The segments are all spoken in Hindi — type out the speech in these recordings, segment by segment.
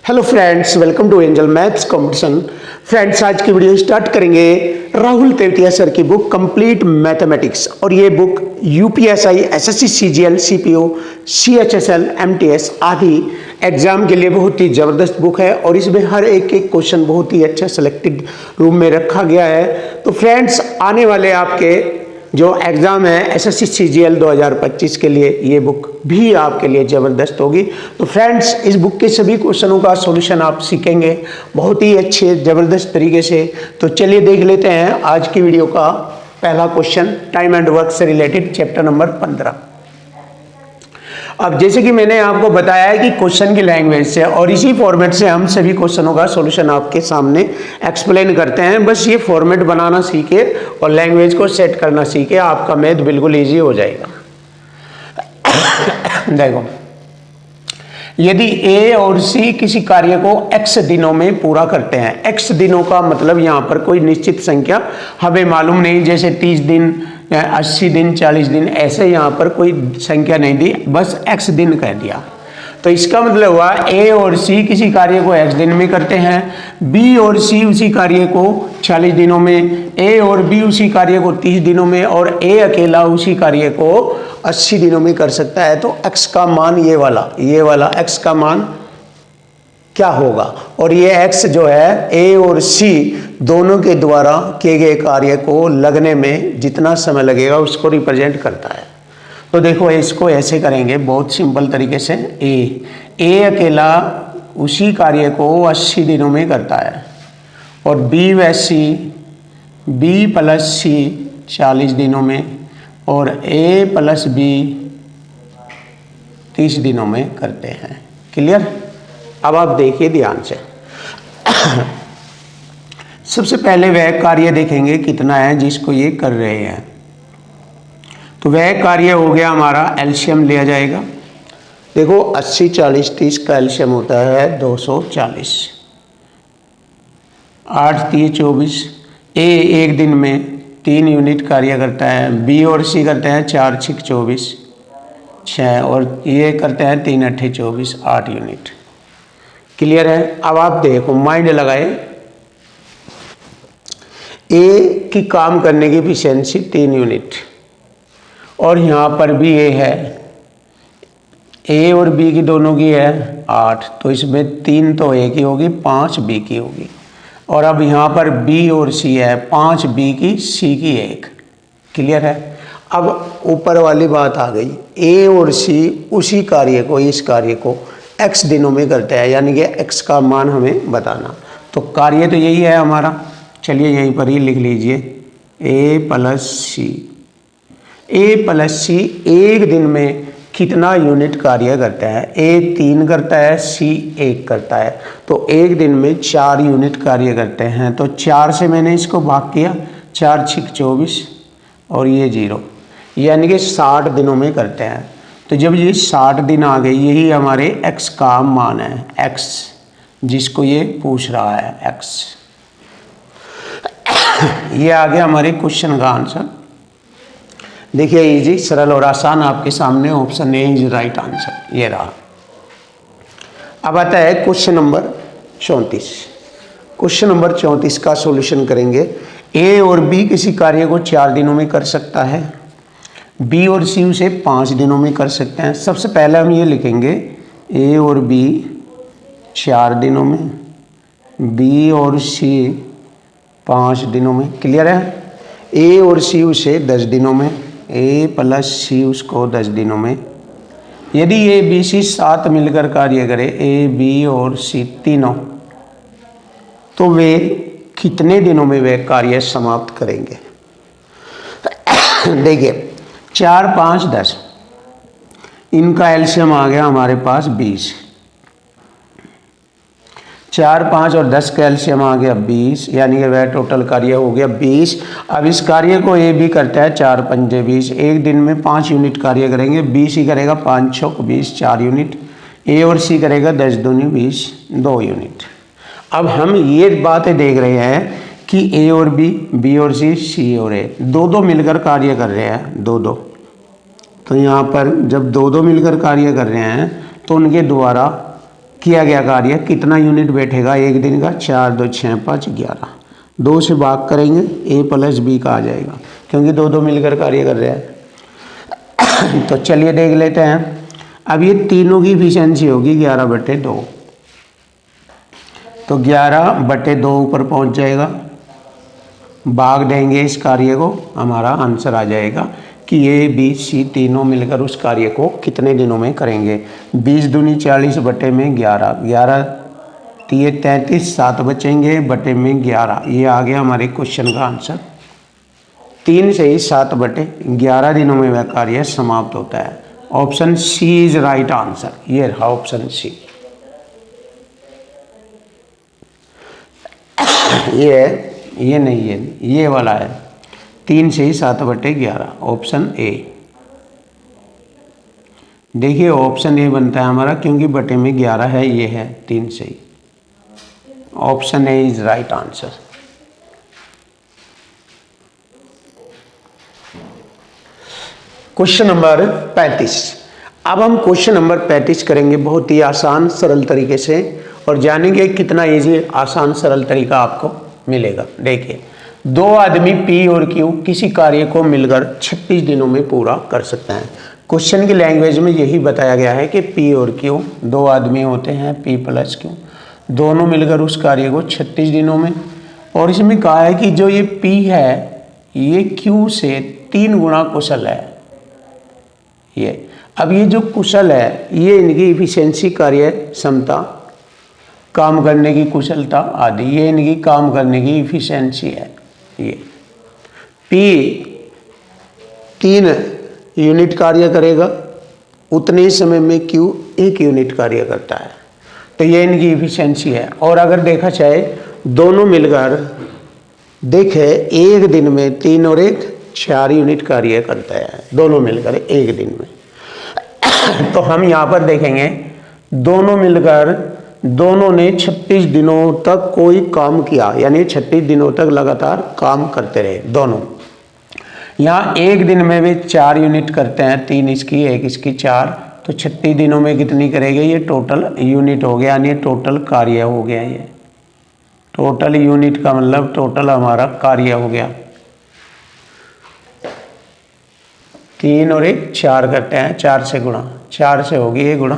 Hello friends, welcome to angel maths competition. Friends, आज की वीडियो स्टार्ट करेंगे राहुल तेवतिया सर की बुक कंप्लीट मैथमेटिक्स। और ये book UPSI, SSC, CGL, CPO, CHSL, MTS आदि एग्जाम के लिए बहुत ही ज़बरदस्त बुक है और इसमें हर एक एक क्वेश्चन बहुत ही अच्छा सेलेक्टेड रूप में रखा गया है। तो फ्रेंड्स, आने वाले आपके जो एग्ज़ाम है एसएससी सीजीएल 2025 के लिए ये बुक भी आपके लिए ज़बरदस्त होगी। तो फ्रेंड्स, इस बुक के सभी क्वेश्चनों का सॉल्यूशन आप सीखेंगे बहुत ही अच्छे ज़बरदस्त तरीके से। तो चलिए देख लेते हैं आज की वीडियो का पहला क्वेश्चन, टाइम एंड वर्क से रिलेटेड, चैप्टर नंबर 15। अब जैसे कि मैंने आपको बताया है कि क्वेश्चन की लैंग्वेज से और इसी फॉर्मेट से हम सभी क्वेश्चनों का सॉल्यूशन आपके सामने एक्सप्लेन करते हैं। बस ये फॉर्मेट बनाना सीखे और लैंग्वेज को सेट करना सीखे, आपका मैथ बिल्कुल इजी हो जाएगा। देखो, यदि ए और सी किसी कार्य को x दिनों में पूरा करते हैं, x दिनों का मतलब यहाँ पर कोई निश्चित संख्या हमें मालूम नहीं, जैसे 30 दिन, 80 दिन, 40 दिन, ऐसे यहाँ पर कोई संख्या नहीं दी, बस x दिन कह दिया। तो इसका मतलब हुआ ए और सी किसी कार्य को x दिन में करते हैं, बी और सी उसी कार्य को 40 दिनों में, ए और बी उसी कार्य को 30 दिनों में और ए अकेला उसी कार्य को 80 दिनों में कर सकता है। तो x का मान ये वाला x का मान क्या होगा? और ये x जो है ए और सी दोनों के द्वारा किए गए कार्य को लगने में जितना समय लगेगा उसको रिप्रेजेंट करता है। तो देखो, इसको ऐसे करेंगे बहुत सिंपल तरीके से। ए अकेला उसी कार्य को 80 दिनों में करता है और बी व सी, बी प्लस सी 40 दिनों में और ए प्लस बी 30 दिनों में करते हैं। क्लियर? अब आप देखिए ध्यान से। सबसे पहले वह कार्य देखेंगे कितना है जिसको ये कर रहे हैं। तो वह कार्य हो गया हमारा, एलसीएम लिया जाएगा। देखो, 80, 40, 30 का एलसीएम होता है 240। 8 3 24। ए एक दिन में 3 यूनिट कार्य करता है, बी और सी करते हैं 4 6 24 6 और ये करते हैं 3 8 24 8 यूनिट। क्लियर है? अब आप देखो, माइंड लगाए। ए की काम करने की एफिशिएंसी 3 यूनिट और यहाँ पर भी ए है, ए और बी की दोनों की है 8, तो इसमें 3 तो ए की होगी, 5 बी की होगी। और अब यहाँ पर बी और सी है, 5 बी की, सी की 1। क्लियर है? अब ऊपर वाली बात आ गई, ए और सी उसी कार्य को, इस कार्य को x दिनों में करते हैं, यानी कि x का मान हमें बताना। तो कार्य तो यही है हमारा, चलिए यहीं पर ही लिख लीजिए, ए प्लस सी। ए प्लस सी एक दिन में कितना यूनिट कार्य करता है? ए 3 करता है, सी 1 करता है, तो एक दिन में 4 यूनिट कार्य करते हैं। तो 4 से मैंने इसको भाग किया, 4 6 24 और ये 0, यानी कि 60 दिनों में करते हैं। तो जब ये 60 दिन आ गए, यही हमारे x का मान है, x जिसको ये पूछ रहा है, x। ये आ गया हमारे क्वेश्चन का आंसर। देखिए, इजी, सरल और आसान आपके सामने option A is right answer, ये रहा। अब आता है क्वेश्चन नंबर 34। क्वेश्चन नंबर 34 का सॉल्यूशन करेंगे। ए और बी किसी कार्य को 4 दिनों में कर सकता है, बी और सी उसे 5 दिनों में कर सकते हैं। सबसे पहले हम ये लिखेंगे, ए और बी 4 दिनों में, बी और सी 5 दिनों में। क्लियर है? ए और सी उसे 10 दिनों में, ए प्लस सी उसको 10 दिनों में। यदि ए बी सी 7 मिलकर कार्य करे, ए बी और सी तीनों, तो वे कितने दिनों में वे कार्य समाप्त करेंगे? देखिए, 4 5 10, इनका एलसीएम आ गया हमारे पास 20। 4 5 और 10 का एलसीएम आ गया 20, यानी कि वह टोटल कार्य हो गया 20। अब इस कार्य को ए बी करता है 4 5 20, एक दिन में 5 यूनिट कार्य करेंगे। बी सी करेगा 5 6 20 4 यूनिट, ए और सी करेगा 10 दूनी 20 2 यूनिट। अब हम ये बातें देख रहे हैं कि ए और बी और सी और ए दो मिलकर कार्य कर रहे हैं, 2 तो यहाँ पर जब 2 मिलकर कार्य कर रहे हैं तो उनके द्वारा किया गया कार्य कितना यूनिट बैठेगा एक दिन का, 4 2 6 5 11, 2 से भाग करेंगे a प्लस बी का आ जाएगा क्योंकि दो दो मिलकर कार्य कर रहे हैं। तो चलिए देख लेते हैं। अब ये तीनों की इफिशियंसी होगी 11/2, तो 11/2 ऊपर पहुंच जाएगा, भाग देंगे इस कार्य को, हमारा आंसर आ जाएगा कि ए बी सी तीनों मिलकर उस कार्य को कितने दिनों में करेंगे। 20 दूनी 40 बटे में 11, 11 तिये 33, 7 बचेंगे बटे में 11, ये आ गया हमारे क्वेश्चन का आंसर। 3 से ही 7 बटे 11 दिनों में वह कार्य समाप्त होता है। Option C is right answer, ये रहा ऑप्शन सी। ये नहीं, ये वाला है 3 से ही 7 बटे 11, ऑप्शन ए। देखिए ऑप्शन ए बनता है हमारा क्योंकि बटे में 11 है, ये है 3 से ही। Option A is right answer. Question number 35। अब हम क्वेश्चन नंबर 35 करेंगे बहुत ही आसान सरल तरीके से और जानेंगे कितना इजी आसान सरल तरीका आपको मिलेगा। देखिए, दो आदमी पी और क्यू किसी कार्य को मिलकर 36 दिनों में पूरा कर सकते हैं। क्वेश्चन की लैंग्वेज में यही बताया गया है कि पी और क्यू दो आदमी होते हैं, पी प्लस क्यू, दोनों मिलकर उस कार्य को 36 दिनों में। और इसमें कहा है कि जो ये पी है ये क्यू से 3 गुना कुशल है। ये अब ये जो कुशल है ये इनकी इफिशिएंसी, कार्य क्षमता, काम करने की कुशलता आदि, ये इनकी काम करने की इफिशिएंसी है। ये पी 3 यूनिट कार्य करेगा, उतने ही समय में क्यू 1 यूनिट कार्य करता है, तो ये इनकी इफिशिएंसी है। और अगर देखा जाए दोनों मिलकर देखे एक दिन में 3 और 1 4 यूनिट कार्य करता है, दोनों मिलकर एक दिन में। तो हम यहाँ पर देखेंगे दोनों मिलकर दोनों ने 36 दिनों तक कोई काम किया, यानी 36 दिनों तक लगातार काम करते रहे दोनों। यहाँ एक दिन में भी 4 यूनिट करते हैं, 3 इसकी 1 इसकी 4, तो 36 दिनों में कितनी करेंगे, ये टोटल यूनिट हो गया, यानी टोटल कार्य हो गया। ये टोटल यूनिट का मतलब टोटल हमारा कार्य हो गया। 3 और 1 4 करते हैं, 4 से गुणा, 4 से होगी ये गुणा,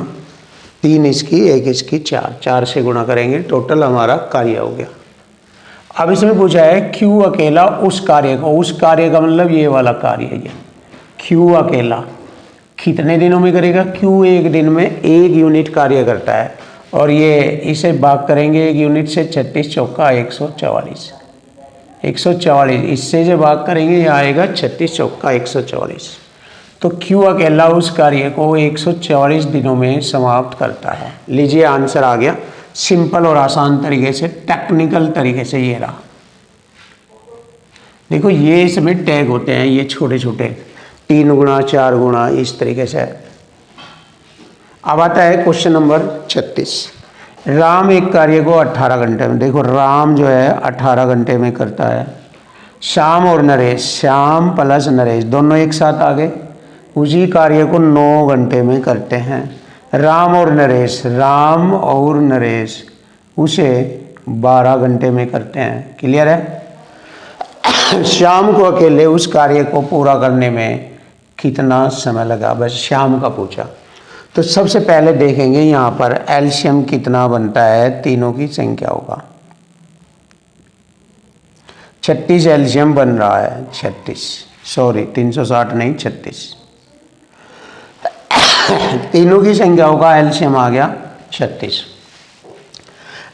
3 इसकी 1 इसकी 4, 4 से गुणा करेंगे, टोटल हमारा कार्य हो गया। अब इसमें पूछा है क्यू अकेला उस कार्य को, उस कार्य का मतलब ये वाला कार्य है, ये क्यू अकेला कितने दिनों में करेगा। क्यू एक दिन में 1 यूनिट कार्य करता है, और ये इसे भाग करेंगे 1 यूनिट से, 36 चौका 144, 144 इससे जो भाग करेंगे ये आएगा 36 चौका 144। तो क्यू अकेला उस कार्य को 144 दिनों में समाप्त करता है। लीजिए आंसर आ गया सिंपल और आसान तरीके से, टेक्निकल तरीके से। ये रहा, देखो ये इसमें टैग होते हैं, ये छोटे छोटे 3 गुणा 4 गुणा इस तरीके से। अब आता है क्वेश्चन नंबर 36। राम एक कार्य को 18 घंटे में, देखो राम जो है 18 घंटे में करता है। श्याम और नरेश, श्याम प्लस नरेश दोनों एक साथ आ गए, उसी कार्य को 9 घंटे में करते हैं। राम और नरेश, राम और नरेश उसे 12 घंटे में करते हैं। क्लियर है। श्याम को अकेले उस कार्य को पूरा करने में कितना समय लगा, बस श्याम का पूछा। तो सबसे पहले देखेंगे यहाँ पर एलसीएम कितना बनता है, तीनों की संख्या होगा 36 एलसीएम बन रहा है 36, सॉरी 360 नहीं 36, तीनों की संख्या होगा एलसीएम आ गया 36।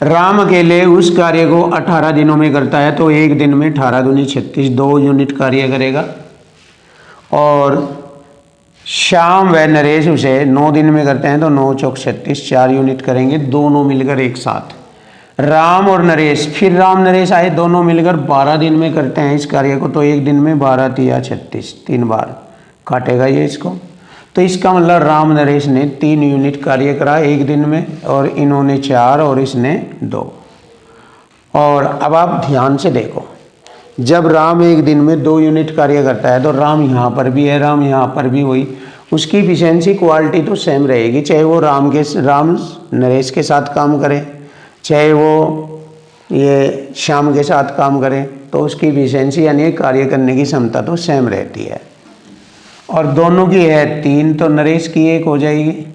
राम अकेले उस कार्य को 18 दिनों में करता है, तो एक दिन में 18 दूनी 36 2 यूनिट कार्य करेगा। और श्याम व नरेश उसे 9 दिन में करते हैं, तो 9 चौक 36 4 यूनिट करेंगे, दोनों मिलकर एक साथ। राम और नरेश, फिर राम नरेश आए, दोनों मिलकर 12 दिन में करते हैं इस कार्य को, तो एक दिन में 12 तिया 36 3 बार काटेगा ये इसको। तो इसका मतलब राम नरेश ने 3 यूनिट कार्य करा एक दिन में, और इन्होंने 4 और इसने 2। और अब आप ध्यान से देखो, जब राम एक दिन में 2 यूनिट कार्य करता है तो राम यहाँ पर भी है, राम यहाँ पर भी हुई, उसकी इफिशियंसी क्वालिटी तो सेम रहेगी, चाहे वो राम नरेश के साथ काम करे, चाहे वो ये श्याम के साथ काम करे, तो उसकी इफिशियंसी यानी कार्य करने की क्षमता तो सेम रहती है। और दोनों की है 3 तो नरेश की 1 हो जाएगी।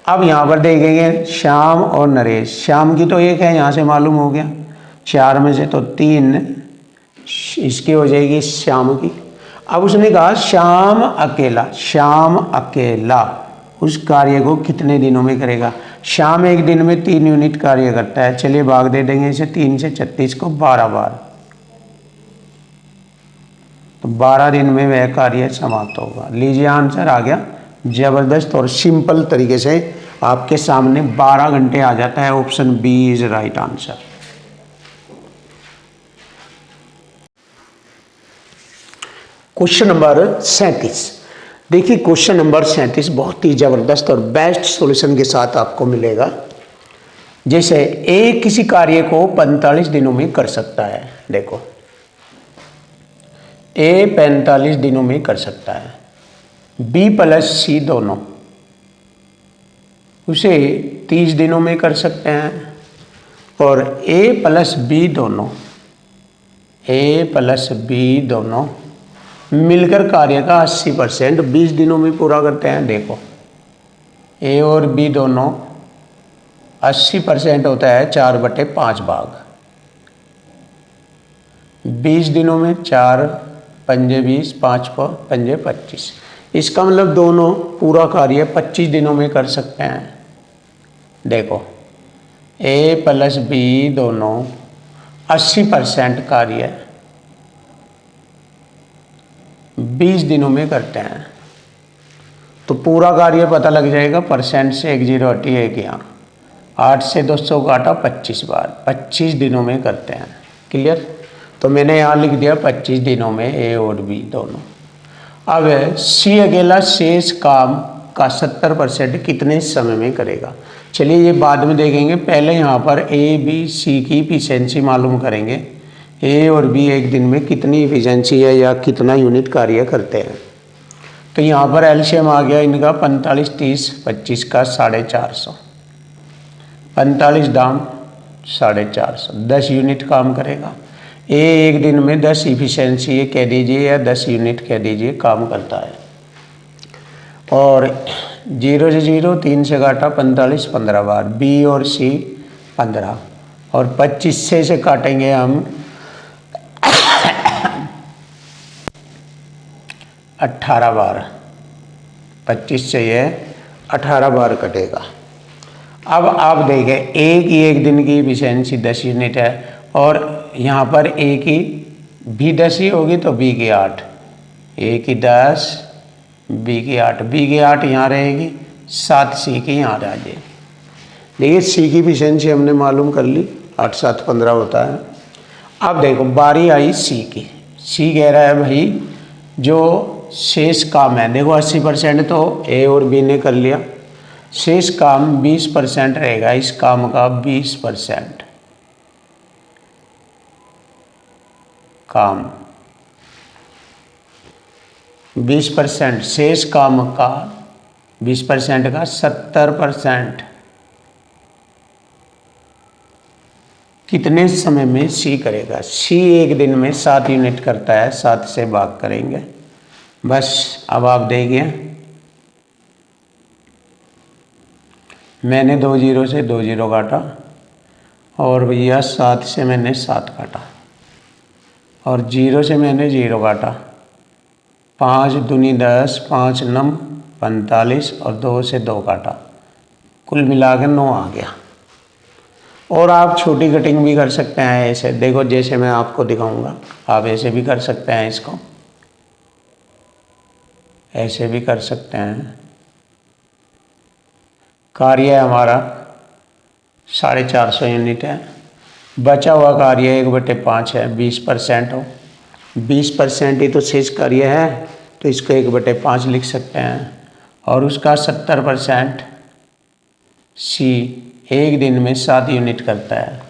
अब यहाँ पर देखेंगे श्याम और नरेश, श्याम की तो 1 है, यहाँ से मालूम हो गया, 4 में से तो 3 इसकी हो जाएगी श्याम की। अब उसने कहा श्याम अकेला उस कार्य को कितने दिनों में करेगा। श्याम एक दिन में 3 यूनिट कार्य करता है, चलिए भाग दे देंगे इसे 3 से 36 को 12 बार, तो 12 दिन में वह कार्य समाप्त होगा। लीजिए आंसर आ गया, जबरदस्त और सिंपल तरीके से आपके सामने 12 घंटे आ जाता है। Option B is right answer. Question number 37। देखिए क्वेश्चन नंबर 37 बहुत ही जबरदस्त और बेस्ट सॉल्यूशन के साथ आपको मिलेगा। जैसे ए किसी कार्य को 45 दिनों में कर सकता है, देखो ए 45 दिनों में कर सकता है, बी प्लस सी दोनों उसे 30 दिनों में कर सकते हैं, और ए प्लस बी दोनों मिलकर कार्य का 80% 20 दिनों में पूरा करते हैं। देखो ए और बी दोनों 80% होता है 4/5 भाग, 20 दिनों में 4 पंजे 20, 5 पंजे 25, इसका मतलब दोनों पूरा कार्य 25 दिनों में कर सकते हैं। देखो ए प्लस बी दोनों 80% कार्य 20 दिनों में करते हैं, तो पूरा कार्य पता लग जाएगा, परसेंट से 1 0 हटी 1 यहाँ, 8 से 200 काटा 25 बार, 25 दिनों में करते हैं। क्लियर? तो मैंने यहाँ लिख दिया 25 दिनों में ए और बी दोनों। अब सी अकेला शेष काम का 70% कितने समय में करेगा। चलिए ये बाद में देखेंगे, पहले यहाँ पर ए बी सी की इफिशियंसी मालूम करेंगे। ए और बी एक दिन में कितनी इफिशियंसी है या कितना यूनिट कार्य करते हैं। तो यहाँ पर एलसीएम आ गया इनका 45 30 25 का 450, 45 दाम 450, 10 यूनिट काम करेगा। ए एक दिन में 10 इफिशियंसी कह दीजिए या 10 यूनिट कह दीजिए काम करता है। और 0 से 0 3 से काटा 45 15 बार, बी और सी 15, और 25 से काटेंगे हम 18 बार, 25 से ये 18 बार कटेगा। अब आप देखें ए की एक दिन की इफिशियंसी 10 यूनिट है, और यहाँ पर ए की भी 10 ही होगी तो बी की 8, ए की 10 बी की 8, बी की 8 यहाँ रहेगी, 7 सी की यहाँ रह जाएगी। देखिए सी की इफिशियंसी हमने मालूम कर ली, 8 7 15 होता है। अब देखो बारी आई सी की, सी कह रहा है भाई जो शेष काम है, देखो 80% तो ए और बी ने कर लिया, शेष काम 20% रहेगा, इस काम का 20% काम 20%, शेष काम का 20% का 70% कितने समय में सी करेगा। सी एक दिन में 7 यूनिट करता है, 7 से भाग करेंगे बस। अब आप देखिए मैंने 2 0 से 2 0 काटा, और भैया 7 से मैंने 7 काटा, और 0 से मैंने 0 काटा, 5 दूनी 10, 5 9 45, और 2 से 2 काटा, कुल मिलाकर 9 आ गया। और आप छोटी कटिंग भी कर सकते हैं ऐसे, देखो जैसे मैं आपको दिखाऊंगा, आप ऐसे भी कर सकते हैं, इसको ऐसे भी कर सकते हैं। कार्य हमारा 450 यूनिट है, बचा हुआ कार्य 1/5 है, 20% हो, 20% ही तो शेष कार्य है, तो इसको 1/5 लिख सकते हैं, और उसका 70% सी एक दिन में 7 यूनिट करता है।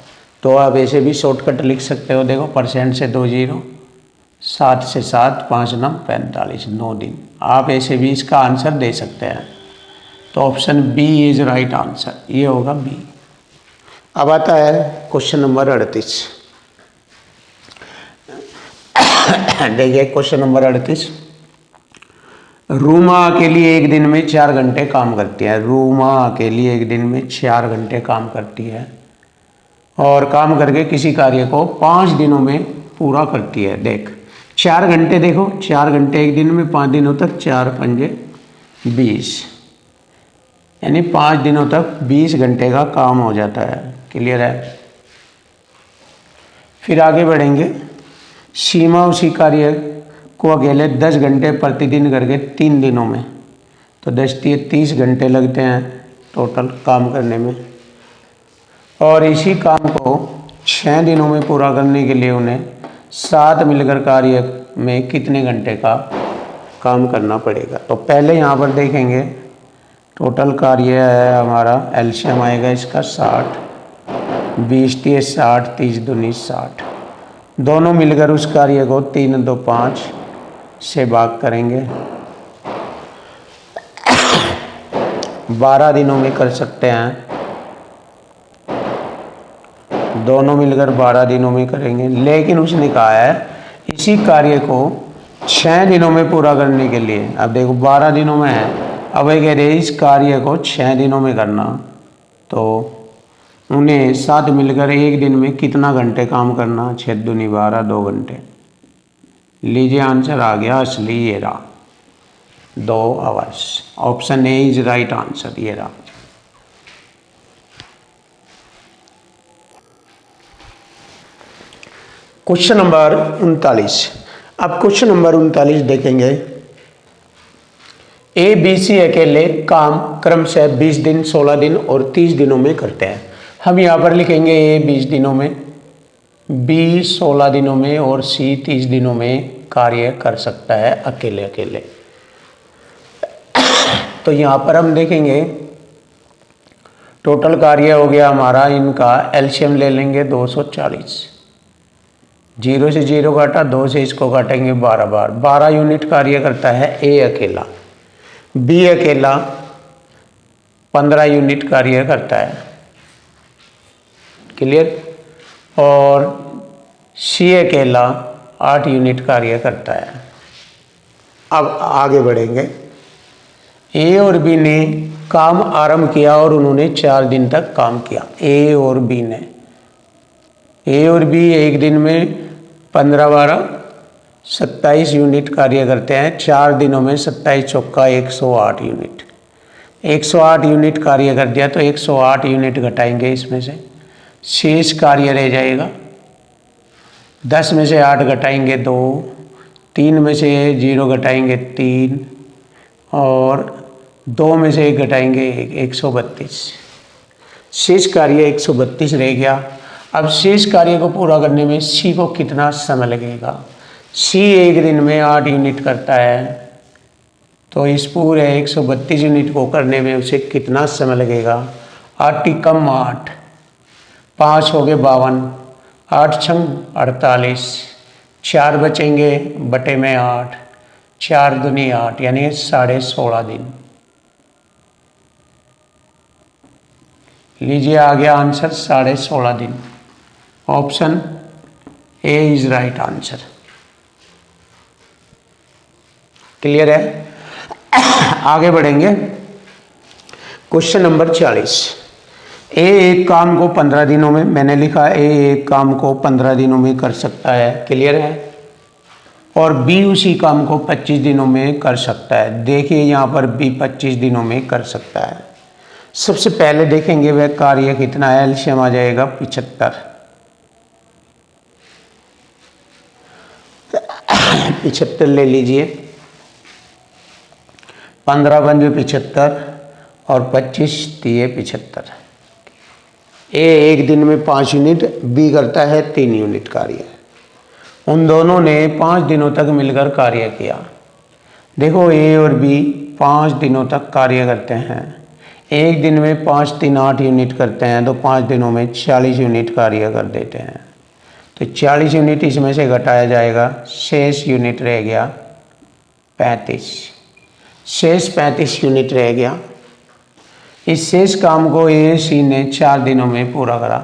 तो आप ऐसे भी शॉर्टकट लिख सकते हो, देखो परसेंट से 2 0, 7 से 7 5 9 45, 9 दिन आप ऐसे भी इसका आंसर दे सकते हैं। तो option B is right answer, ये होगा बी। अब आता है क्वेश्चन नंबर 38। देखिए क्वेश्चन नंबर 38। रूमा अकेली एक दिन में 4 घंटे काम करती है। रूमा अकेली एक दिन में 4 घंटे काम करती है और काम करके किसी कार्य को 5 दिनों में पूरा करती है। देख 4 घंटे, देखो 4 घंटे एक दिन में, 5 दिनों तक 4 पंजे 20, यानी 5 दिनों तक 20 घंटे का काम हो जाता है। क्लियर है। फिर आगे बढ़ेंगे। सीमा उसी कार्य को अकेले 10 घंटे प्रतिदिन करके 3 दिनों में, तो 10-30 घंटे लगते हैं टोटल काम करने में। और इसी काम को 6 दिनों में पूरा करने के लिए उन्हें 7 मिलकर कार्य में कितने घंटे का काम करना पड़ेगा। तो पहले यहाँ पर देखेंगे टोटल कार्य है हमारा, एलसीएम आएगा इसका 60, 20 × 60, 30 दूनी 60। दोनों मिलकर उस कार्य को 3 2 5 से भाग करेंगे। 12 दिनों में कर सकते हैं, दोनों मिलकर 12 दिनों में करेंगे। लेकिन उसने कहा है इसी कार्य को 6 दिनों में पूरा करने के लिए, अब देखो 12 दिनों में है, अब ये कह रहे इस कार्य को 6 दिनों में करना, तो उन्हें 7 मिलकर एक दिन में कितना घंटे काम करना, 6 दूनी 12, 2 घंटे। लीजिए आंसर आ गया असली, ये रहा 2 hours. Option A is right answer, ये रहा। Question number 39। अब क्वेश्चन नंबर 39 देखेंगे। ए बी सी अकेले काम क्रमशः 20 दिन, 16 दिन और 30 दिनों में करते हैं। हम यहाँ पर लिखेंगे ए 20 दिनों में, बी 16 दिनों में और सी 30 दिनों में कार्य कर सकता है अकेले अकेले। तो यहाँ पर हम देखेंगे टोटल कार्य हो गया हमारा, इनका एलसीएम ले लेंगे 240। 0 से 0 काटा, 2 से इसको काटेंगे 12 बार। 12 यूनिट कार्य करता है ए अकेला, बी अकेला 15 यूनिट कार्य करता है। क्लियर। और सी अकेला 8 यूनिट कार्य करता है। अब आगे बढ़ेंगे। ए और बी ने काम आरंभ किया और उन्होंने 4 दिन तक काम किया। ए और बी ने, ए और बी एक दिन में 15-12 27 यूनिट कार्य करते हैं। 4 दिनों में 27 चौका 108 यूनिट। 108 यूनिट कार्य कर दिया, तो 108 यूनिट घटाएंगे इसमें से, शेष कार्य रह जाएगा। 10 में से 8 घटाएंगे 2, 3 में से 0 घटाएंगे 3 और 2 में से 1 घटाएंगे 132। शेष कार्य 132 रह गया। अब शेष कार्य को पूरा करने में सी को कितना समय लगेगा। सी एक दिन में 8 यूनिट करता है, तो इस पूरे 132 यूनिट को करने में उसे कितना समय लगेगा। 8 कम 8, 5 हो गए 52, 8 छंग 48, 4 बचेंगे बटे में 8, 4 दूनी 8, यानी 16.5 दिन। लीजिए आ गया आंसर 16.5 दिन। Option A is right answer. Clear है। आगे बढ़ेंगे। Question number 40। ए एक काम को 15 दिनों में, मैंने लिखा ए एक काम को 15 दिनों में कर सकता है। क्लियर है। और बी उसी काम को 25 दिनों में कर सकता है। देखिए यहाँ पर बी 25 दिनों में कर सकता है। सबसे पहले देखेंगे वह कार्य कितना है। एलसीएम आ जाएगा 75। 75 ले लीजिए, 15 पंजे 75 और 25 दिए 75। ए एक दिन में 5 यूनिट, बी करता है 3 यूनिट कार्य। उन दोनों ने 5 दिनों तक मिलकर कार्य किया। देखो ए और बी 5 दिनों तक कार्य करते हैं। एक दिन में 5 3 8 यूनिट करते हैं, तो 5 दिनों में 40 यूनिट कार्य कर देते हैं। तो 40 यूनिट इसमें से घटाया जाएगा, शेष यूनिट रह गया 35। शेष 35 यूनिट रह गया। इस शेष काम को ए सी ने 4 दिनों में पूरा करा।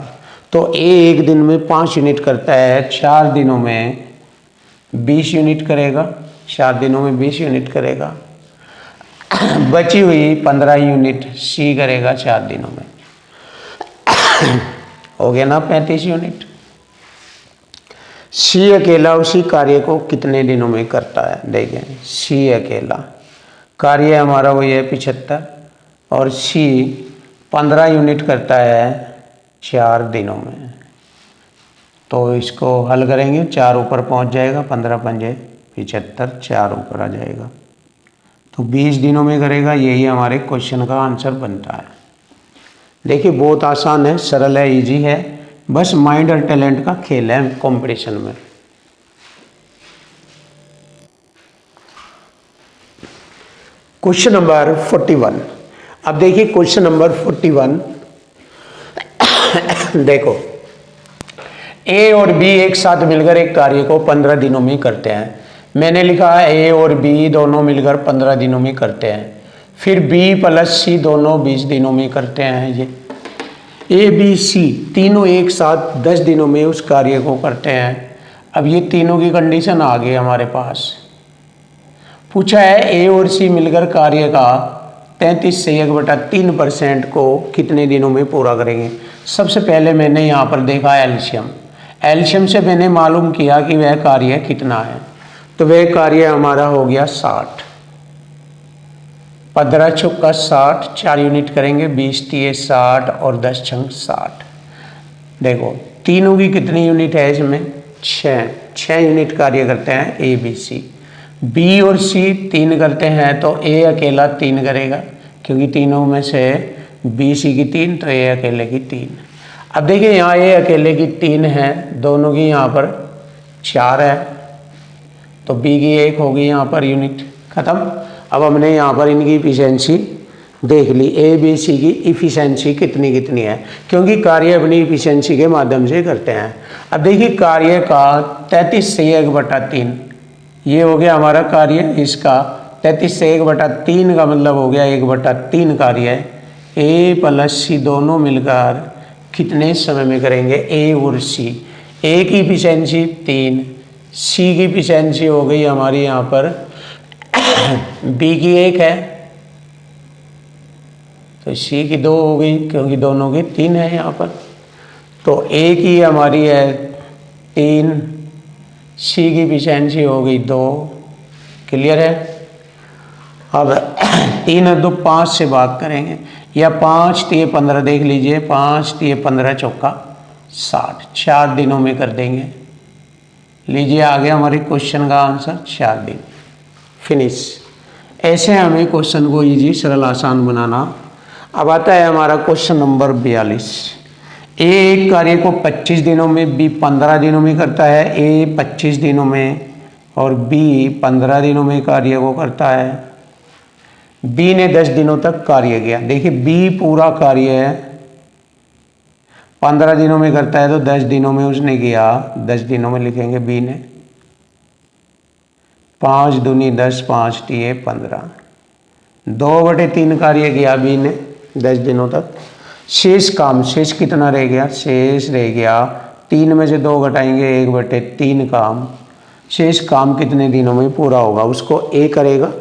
तो ए एक दिन में 5 यूनिट करता है, 4 दिनों में 20 यूनिट करेगा, 4 दिनों में 20 यूनिट करेगा। बची हुई 15 यूनिट सी करेगा 4 दिनों में। हो गया ना 35 यूनिट। सी अकेला उसी कार्य को कितने दिनों में करता है? देखें, सी अकेला कार्य हमारा वही है 75 और सी 15 यूनिट करता है 4 दिनों में। तो इसको हल करेंगे, 4 ऊपर पहुंच जाएगा, 15 पंजे 75, 4 ऊपर आ जाएगा, तो 20 दिनों में करेगा। यही हमारे क्वेश्चन का आंसर बनता है। देखिए बहुत आसान है, सरल है, इजी है, बस माइंड और टैलेंट का खेल है कंपटीशन में। Question number 41। अब देखिए क्वेश्चन नंबर 41। देखो, ए और बी एक साथ मिलकर एक कार्य को 15 दिनों में करते हैं। मैंने लिखा है ए और बी दोनों मिलकर 15 दिनों में करते हैं। फिर बी प्लस सी दोनों 20 दिनों में करते हैं। ये ए बी सी तीनों एक साथ 10 दिनों में उस कार्य को करते हैं। अब ये तीनों की कंडीशन आ गई हमारे पास। पूछा है ए और सी मिलकर कार्य का 33 से 1/3% को कितने दिनों में पूरा करेंगे। सबसे पहले मैंने यहाँ पर देखा एलसीएम। एलसीएम से मैंने मालूम किया कि वह कार्य कितना है। तो वह कार्य हमारा हो गया 60। 15 चौका 60, 4 यूनिट करेंगे, 20 तिये 60 और 10 छंग 60। देखो तीनों की कितनी यूनिट है इसमें? 6 यूनिट कार्य करते हैं ए बी सी। बी और सी 3 करते हैं, तो ए अकेला 3 करेगा, क्योंकि तीनों में से बी सी की 3, तो ए अकेले की 3। अब देखिए यहाँ ए अकेले की 3 है, दोनों की यहाँ पर 4 है, तो बी की 1 होगी यहाँ पर यूनिट, खत्म। अब हमने यहाँ पर इनकी इफिशिएंसी देख ली, ए बी सी की इफिशिएंसी कितनी कितनी है, क्योंकि कार्य अपनी इफिशिएंसी के माध्यम से करते हैं। अब देखिए कार्य का 33 से 1/3, ये हो गया हमारा कार्य। इसका 33 से 1/3 का मतलब हो गया 1/3 कार्य है। ए प्लस सी दोनों मिलकर कितने समय में करेंगे? ए और सी। ए की इफिशिएंसी 3, सी की इफिशिएंसी हो गई हमारी यहाँ पर बी की 1 है, तो सी की 2 हो गई, क्योंकि दोनों की 3 है यहाँ पर। तो ए की हमारी है 3, सी की इफिशिएंसी हो गई 2। क्लियर है? अब 3 और 2 5 से बात करेंगे, या 5 तिये 15 देख लीजिए, 5 तिये 15 चौका 60, 4 दिनों में कर देंगे। लीजिए आ गया हमारे क्वेश्चन का आंसर, 4 दिन। फिनिश। ऐसे हमें क्वेश्चन को इजी सरल आसान बनाना। अब आता है हमारा क्वेश्चन नंबर 42। ए एक कार्य को 25 दिनों में, बी 15 दिनों में करता है। ए 25 दिनों में और बी 15 दिनों में कार्य को करता है। बी ने 10 दिनों तक कार्य किया। देखिए बी पूरा कार्य है 15 दिनों में करता है, तो 10 दिनों में उसने किया। 10 दिनों में लिखेंगे बी ने, 5 दूनी 10, 5 तिये 15, 2/3 कार्य किया बी ने 10 दिनों तक। शेष काम, शेष कितना रह गया? शेष रह गया 3 में से 2 घटाएंगे, 1/3 काम। शेष काम कितने दिनों में पूरा होगा? उसको ए करेगा,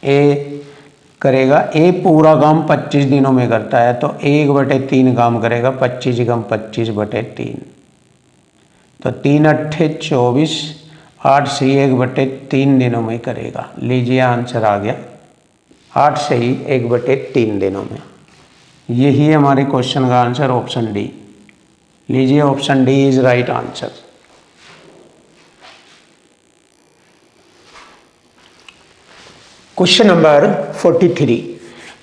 ए करेगा। ए पूरा काम 25 दिनों में करता है, तो 1/3 काम करेगा, 25 कम 25/3, तो 3 अट्ठे 24, 8 से 1/3 दिनों में करेगा। लीजिए आंसर आ गया 8 से ही 1/3 दिनों में। यही हमारे क्वेश्चन का आंसर ऑप्शन डी। लीजिए option D is right answer. Question number 43।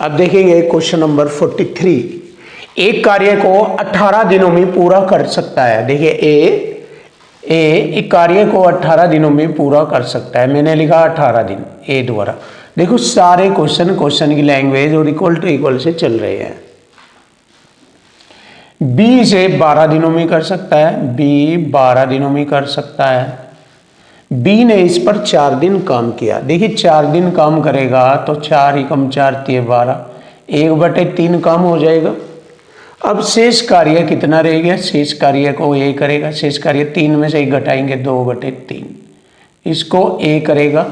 अब देखेंगे क्वेश्चन नंबर 43। एक कार्य को 18 दिनों में पूरा कर सकता है। देखिए ए एक कार्य को 18 दिनों में पूरा कर सकता है। मैंने लिखा 18 दिन ए द्वारा। देखो सारे क्वेश्चन की लैंग्वेज और इक्वल टू इक्वल से चल रहे हैं। बी से 12 दिनों में कर सकता है, बी 12 दिनों में कर सकता है। बी ने इस पर 4 दिन काम किया। देखिए 4 दिन काम करेगा तो 4 एकम 4 तिये 12, 1/3 काम हो जाएगा। अब शेष कार्य कितना रह गया, शेष कार्य को ए करेगा। शेष कार्य 3 में से 1 घटाएंगे 2/3, इसको ए करेगा।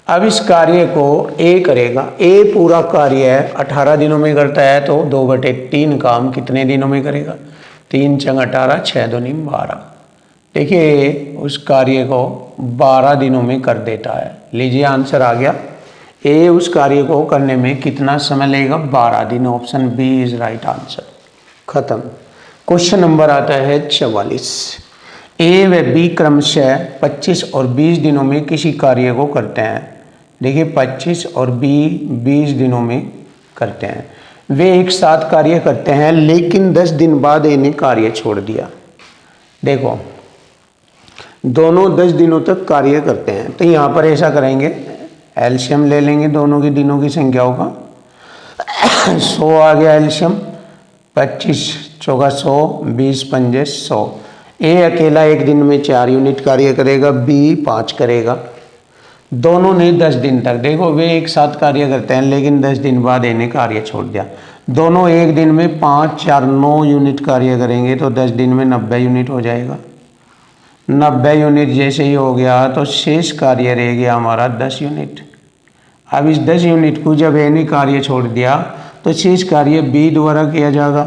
अब इस कार्य को ए करेगा। ए पूरा कार्य 18 दिनों में करता है तो 2/3 काम कितने दिनों में करेगा, 3 × 18, 6 दूनी 12। देखिए उस कार्य को 12 दिनों में कर देता है। लीजिए आंसर आ गया। ए उस कार्य को करने में कितना समय लगेगा, 12 दिन। Option B is right answer. खत्म। क्वेश्चन नंबर आता है 44। ए व बी क्रमशः 25 और 20 दिनों में किसी कार्य को करते हैं। देखिए 25 और बी 20 दिनों में करते हैं। वे एक साथ कार्य करते हैं लेकिन 10 दिन बाद ए ने कार्य छोड़ दिया। देखो दोनों 10 दिनों तक कार्य करते हैं तो यहाँ पर ऐसा करेंगे, एलसीएम ले लेंगे दोनों की दिनों की संख्याओं का। 100 आ गया एलसीएम, 25 चौका 100, 20 पंजे 100। ए अकेला एक दिन में 4 यूनिट कार्य करेगा, बी 5 करेगा। दोनों ने 10 दिन तक, देखो वे एक साथ कार्य करते हैं लेकिन 10 दिन बाद ए ने कार्य छोड़ दिया। दोनों एक दिन में 5 4 9 यूनिट कार्य करेंगे तो 10 दिन में 90 यूनिट हो जाएगा। 90 यूनिट जैसे ही हो गया तो शेष कार्य रह गया हमारा 10 यूनिट। अब इस 10 यूनिट को जब ए ने कार्य छोड़ दिया तो शेष कार्य बी द्वारा किया जाएगा।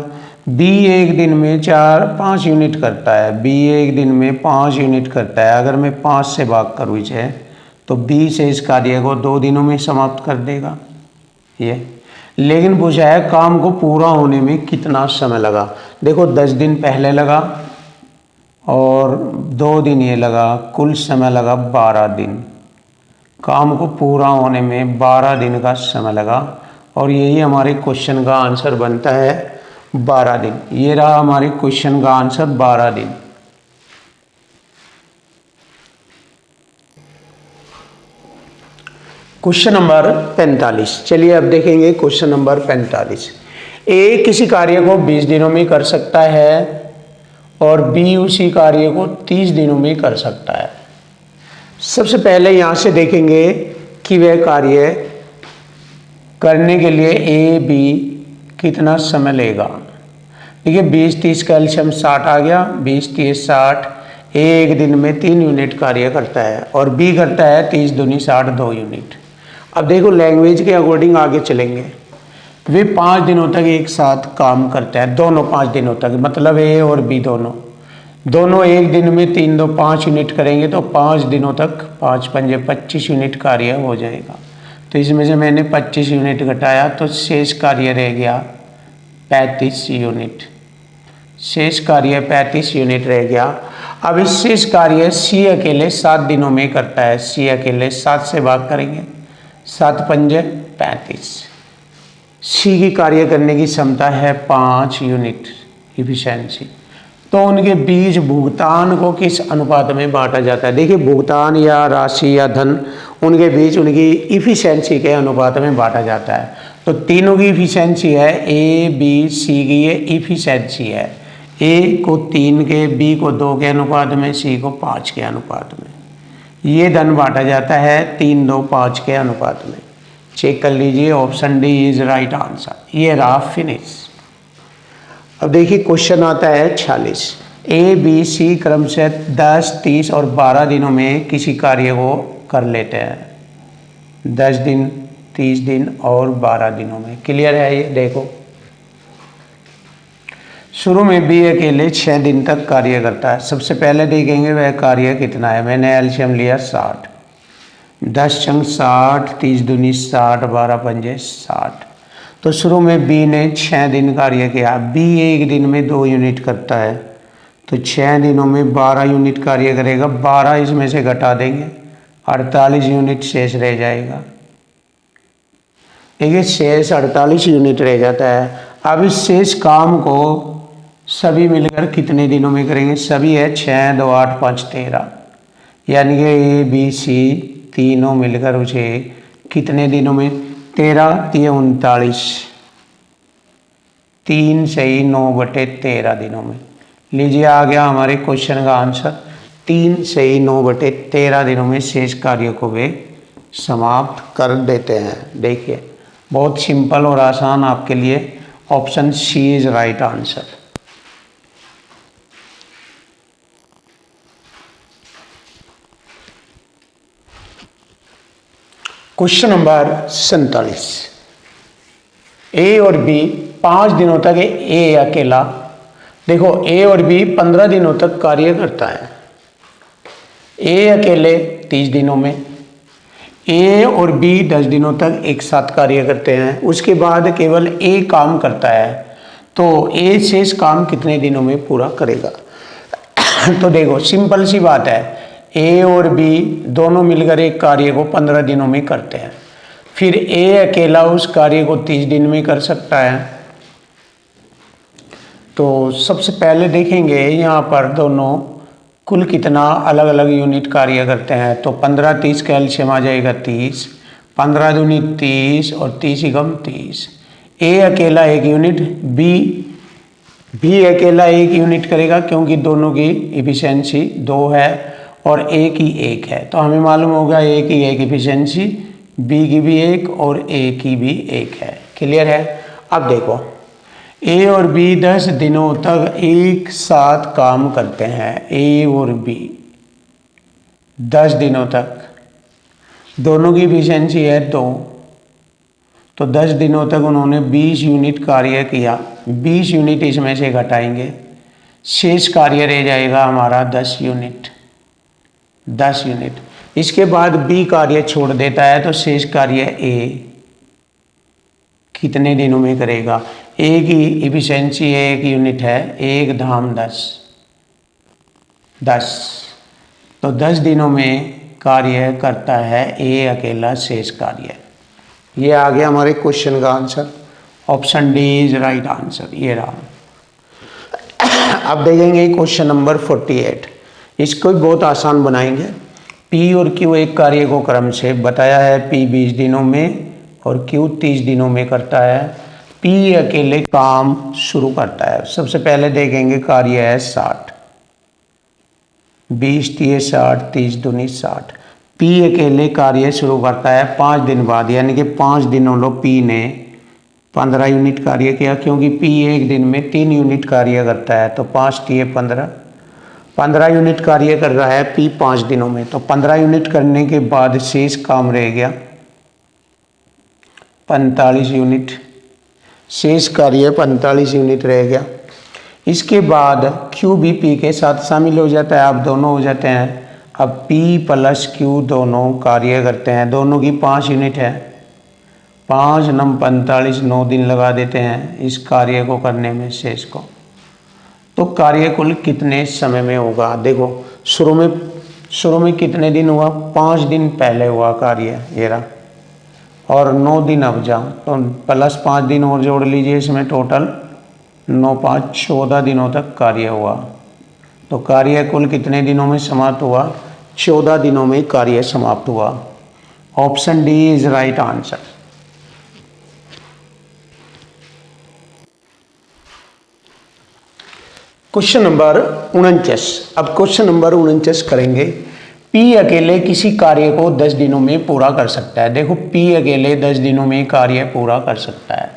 बी एक दिन में 5 यूनिट करता है, बी एक दिन में 5 यूनिट करता है। अगर मैं 5 से भाग करूँ इसे तो बी से इस कार्य को 2 दिनों में समाप्त कर देगा ये। लेकिन पूछा है काम को पूरा होने में कितना समय लगा। देखो 10 दिन पहले लगा और 2 दिन ये लगा, कुल समय लगा 12 दिन। काम को पूरा होने में 12 दिन का समय लगा और यही हमारे क्वेश्चन का आंसर बनता है 12 दिन। ये रहा हमारे क्वेश्चन का आंसर 12 दिन। Question number 45। चलिए अब देखेंगे क्वेश्चन नंबर 45। ए किसी कार्य को 20 दिनों में कर सकता है और बी उसी कार्य को 30 दिनों में कर सकता है। सबसे पहले यहाँ से देखेंगे कि वह कार्य करने के लिए ए बी कितना समय लेगा। देखिए 20 30 का एलसीएम 60 आ गया, 20 30 60। ए एक दिन में 3 यूनिट कार्य करता है और बी करता है 30 दूनी 60 2 यूनिट। अब देखो लैंग्वेज के अकॉर्डिंग आगे चलेंगे। वे 5 दिनों तक एक साथ काम करते हैं, दोनों 5 दिनों तक, मतलब ए और बी दोनों एक दिन में 3 2 5 यूनिट करेंगे तो 5 दिनों तक 5 पंजे 25 यूनिट कार्य हो जाएगा। तो इसमें से मैंने 25 यूनिट घटाया तो शेष कार्य रह गया 35 यूनिट। शेष कार्य 35 यूनिट रह गया। अब इस शेष कार्य सी अकेले 7 दिनों में करता है। सी अकेले 7 से भाग करेंगे, 7 पंजे 35। सी की कार्य करने की क्षमता है 5 यूनिट इफिशिएंसी। तो उनके बीच भुगतान को किस अनुपात में बांटा जाता है। देखिए भुगतान या राशि या धन उनके बीच उनकी इफिशिएंसी के अनुपात में बांटा जाता है। तो तीनों की इफिशिएंसी है, ए बी सी की ये इफिशिएंसी है। ए को 3 के, बी को 2 के अनुपात में, सी को 5 के अनुपात में। ये धन बांटा जाता है 3 2 5 के अनुपात में। चेक कर लीजिए, option D is right answer. ये रहा फिनिश। अब देखिए क्वेश्चन आता है 46। ए बी सी क्रमशः 10 30 और 12 दिनों में किसी कार्य को कर लेते हैं। 10 दिन 30 दिन और 12 दिनों में। क्लियर है ये। देखो शुरू में बी अकेले 6 दिन तक कार्य करता है। सबसे पहले देखेंगे वह कार्य कितना है। मैंने एलसीएम लिया 60, 10 छंग 60, 30 दूनी 60, 12 पंजे 60। तो शुरू में बी ने 6 दिन कार्य किया। बी एक दिन में 2 यूनिट करता है तो 6 दिनों में 12 यूनिट कार्य करेगा। 12 इसमें से घटा देंगे, 48 यूनिट शेष रह जाएगा। देखिए शेष 48 यूनिट रह जाता है। अब इस शेष काम को सभी मिलकर कितने दिनों में करेंगे। सभी है 6 2 8 5 13, यानी कि ए बी सी तीनों मिलकर उसे कितने दिनों में, 13 3 39, 3 सही 9/13 दिनों में। लीजिए आ गया हमारे क्वेश्चन का आंसर। 3 से ही 9/13 दिनों में शेष कार्य को वे समाप्त कर देते हैं। देखिए बहुत सिंपल और आसान आपके लिए option C is right answer. Question number 47, A और बी 5 दिनों तक ए अकेला, देखो ए और बी 15 दिनों तक कार्य करता है। ए अकेले 30 दिनों में, ए और बी 10 दिनों तक एक साथ कार्य करते हैं। उसके बाद केवल ए काम करता है, तो ए शेष काम कितने दिनों में पूरा करेगा? तो देखो सिंपल सी बात है, ए और बी दोनों मिलकर एक कार्य को 15 दिनों में करते हैं, फिर ए अकेला उस कार्य को 30 दिन में कर सकता है। तो सबसे पहले देखेंगे यहाँ पर दोनों कुल कितना अलग अलग यूनिट कार्य करते हैं। तो 15-30 का एलसीएम आ जाएगा 30, 15 दूनी 30 और 30 एकम 30। ए अकेला 1 यूनिट, बी अकेला 1 यूनिट करेगा क्योंकि दोनों की इफिशियंसी 2 है और ए की 1 है। तो हमें मालूम होगा ए की 1 इफिशियंसी, बी की भी 1 और ए की भी 1 है। क्लियर है? अब देखो ए और बी 10 दिनों तक एक साथ काम करते हैं। ए और बी 10 दिनों तक, दोनों की इफिशियंसी है 2, तो 10 दिनों तक उन्होंने 20 यूनिट कार्य किया। 20 यूनिट इसमें से घटाएंगे, शेष कार्य रह जाएगा हमारा 10 यूनिट। 10 यूनिट इसके बाद बी कार्य छोड़ देता है, तो शेष कार्य ए कितने दिनों में करेगा? ए की इफिशियंसी 1 यूनिट है, 1 धाम 10, तो 10 दिनों में कार्य करता है ए अकेला शेष कार्य। ये आ गया हमारे क्वेश्चन का answer. Option D is right answer, ये रहा। अब देखेंगे क्वेश्चन नंबर 48, इसको भी बहुत आसान बनाएंगे। पी और क्यू एक कार्य को क्रम से बताया है, पी 20 दिनों में और क्यू 30 दिनों में करता है। पी अकेले काम शुरू करता है। सबसे पहले देखेंगे कार्य है 60, 20 × 60, 30 दूनी 60। पी अकेले कार्य शुरू करता है 5 दिन बाद, यानी कि 5 दिनों लो पी ने 15 यूनिट कार्य किया, क्योंकि पी एक दिन में 3 यूनिट कार्य करता है। तो 5 × 15 यूनिट कार्य कर रहा है पी 5 दिनों में। तो 15 यूनिट करने के बाद शेष काम रह गया 45 यूनिट, शेष कार्य 45 यूनिट रह गया। इसके बाद क्यू भी पी के साथ शामिल हो जाता है, अब दोनों हो जाते हैं। अब पी प्लस क्यू दोनों कार्य करते हैं, दोनों की 5 यूनिट है, 5 × 45, 9 दिन लगा देते हैं इस कार्य को करने में शेष को। तो कार्य कुल कितने समय में होगा? देखो शुरू में कितने दिन हुआ? 5 दिन पहले हुआ कार्य ये रहा, और 9 दिन अब जाओ, तो प्लस 5 दिन और जोड़ लीजिए, इसमें टोटल 9 × 5 14 दिनों तक कार्य हुआ। तो कार्य कुल कितने दिनों में समाप्त हुआ? 14 दिनों में कार्य समाप्त हुआ। Option D is right answer. Question number 49, अब क्वेश्चन नंबर 49 करेंगे। पी अकेले किसी कार्य को 10 दिनों में पूरा कर सकता है। देखो पी अकेले 10 दिनों में कार्य पूरा कर सकता है।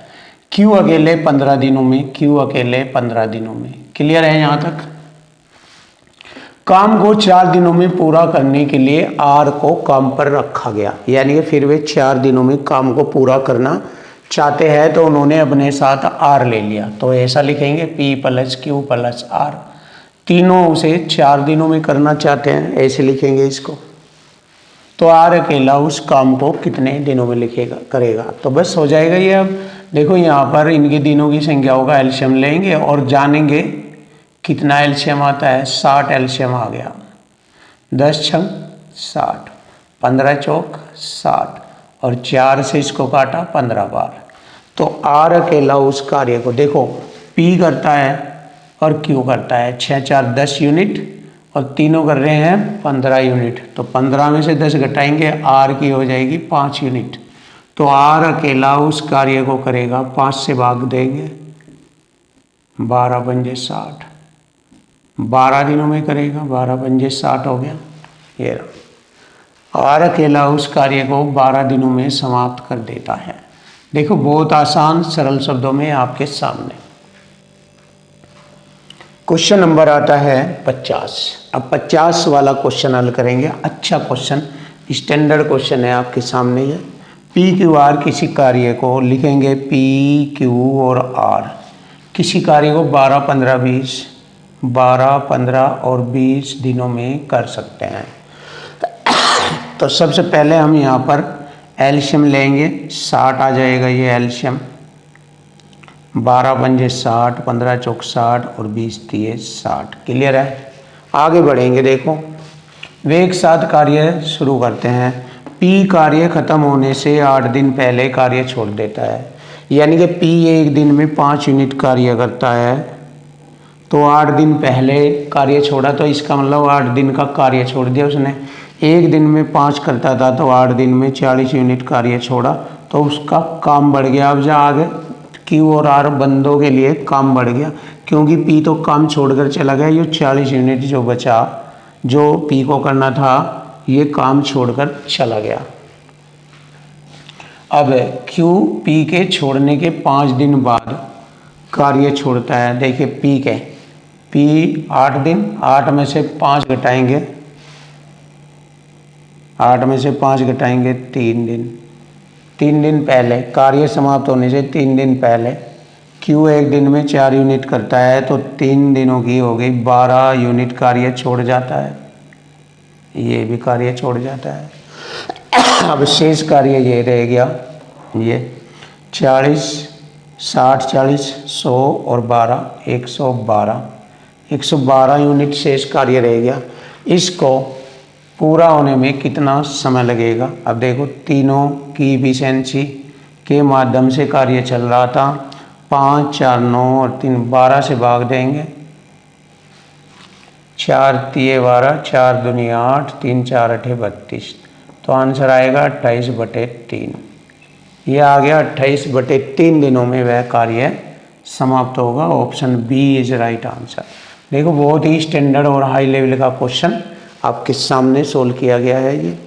क्यू अकेले 15 दिनों में, क्यू अकेले 15 दिनों में। क्लियर है यहाँ तक? काम को 4 दिनों में पूरा करने के लिए आर को काम पर रखा गया, यानी कि फिर वे 4 दिनों में काम को पूरा करना चाहते हैं, तो उन्होंने अपने साथ आर ले लिया। तो ऐसा लिखेंगे P plus Q plus R, तीनों उसे 4 दिनों में करना चाहते हैं, ऐसे लिखेंगे इसको। तो आर अकेला उस काम को कितने दिनों में करेगा? तो बस हो जाएगा ये। अब देखो यहाँ पर इनके दिनों की संख्याओं का एलसीएम लेंगे और जानेंगे कितना एलसीएम आता है। 60 एलसीएम आ गया, 10 × 60, 15 चौक 60 और 4 से इसको काटा 15 बार। तो आर अकेला उस कार्य को, देखो पी करता है और क्यू करता है, 6 × 4 10 यूनिट और तीनों कर रहे हैं 15 यूनिट। तो 15 में से 10 घटाएंगे, आर की हो जाएगी 5 यूनिट। तो आर अकेला उस कार्य को करेगा, 5 से भाग देंगे, 12 × 5 = 60, 12 दिनों में करेगा, 12 पंजे 60 हो गया ये रहा। और अकेला उस कार्य को 12 दिनों में समाप्त कर देता है। देखो बहुत आसान सरल शब्दों में आपके सामने। क्वेश्चन नंबर आता है 50। अब 50 वाला क्वेश्चन हल करेंगे। अच्छा क्वेश्चन, स्टैंडर्ड क्वेश्चन है आपके सामने ये। पी क्यू आर किसी कार्य को लिखेंगे, पी क्यू और आर किसी कार्य को 12, 15, 20, 12, 15 और 20 दिनों में कर सकते हैं। तो सबसे पहले हम यहाँ पर एलसीएम लेंगे, 60 आ जाएगा ये एलसीएम। 12 पंजे 60, 15 चौक 60 और 20 तिये 60। क्लियर है? आगे बढ़ेंगे। देखो वे एक साथ कार्य शुरू करते हैं। पी कार्य खत्म होने से 8 दिन पहले कार्य छोड़ देता है। यानी कि पी एक दिन में 5 यूनिट कार्य करता है, तो 8 दिन पहले कार्य छोड़ा, तो इसका मतलब 8 दिन का कार्य छोड़ दिया उसने। एक दिन में 5 करता था तो 8 दिन में 40 यूनिट कार्य छोड़ा, तो उसका काम बढ़ गया। अब जा आगे क्यू और आर बंदों के लिए काम बढ़ गया, क्योंकि पी तो काम छोड़कर चला गया। ये 40 यूनिट जो बचा, जो पी को करना था, ये काम छोड़कर चला गया। अब क्यू पी के छोड़ने के 5 दिन बाद कार्य छोड़ता है। देखिए पी 8 दिन, 8 में से 5 घटाएंगे, 8 में से 5 घटाएंगे 3 दिन। 3 दिन पहले कार्य समाप्त होने से 3 दिन पहले क्यू एक दिन में 4 यूनिट करता है, तो 3 दिनों की हो गई 12 यूनिट कार्य छोड़ जाता है। ये भी कार्य छोड़ जाता है। अब शेष कार्य ये रह गया, ये 40, 60, 40, 100 और 12, 112 यूनिट शेष कार्य रह गया। इसको पूरा होने में कितना समय लगेगा? अब देखो तीनों की इफिशिएंसी के माध्यम से कार्य चल रहा था। 5, 4, 9 और 3, 12 से भाग देंगे। 4 तिये 12, 4 दूनी 8, 3 4 8 32, तो आंसर आएगा 28/3। ये आ गया 28/3 दिनों में वह कार्य समाप्त होगा। Option B is right answer. देखो बहुत ही स्टैंडर्ड और हाई लेवल का क्वेश्चन आपके सामने सोल्व किया गया है ये।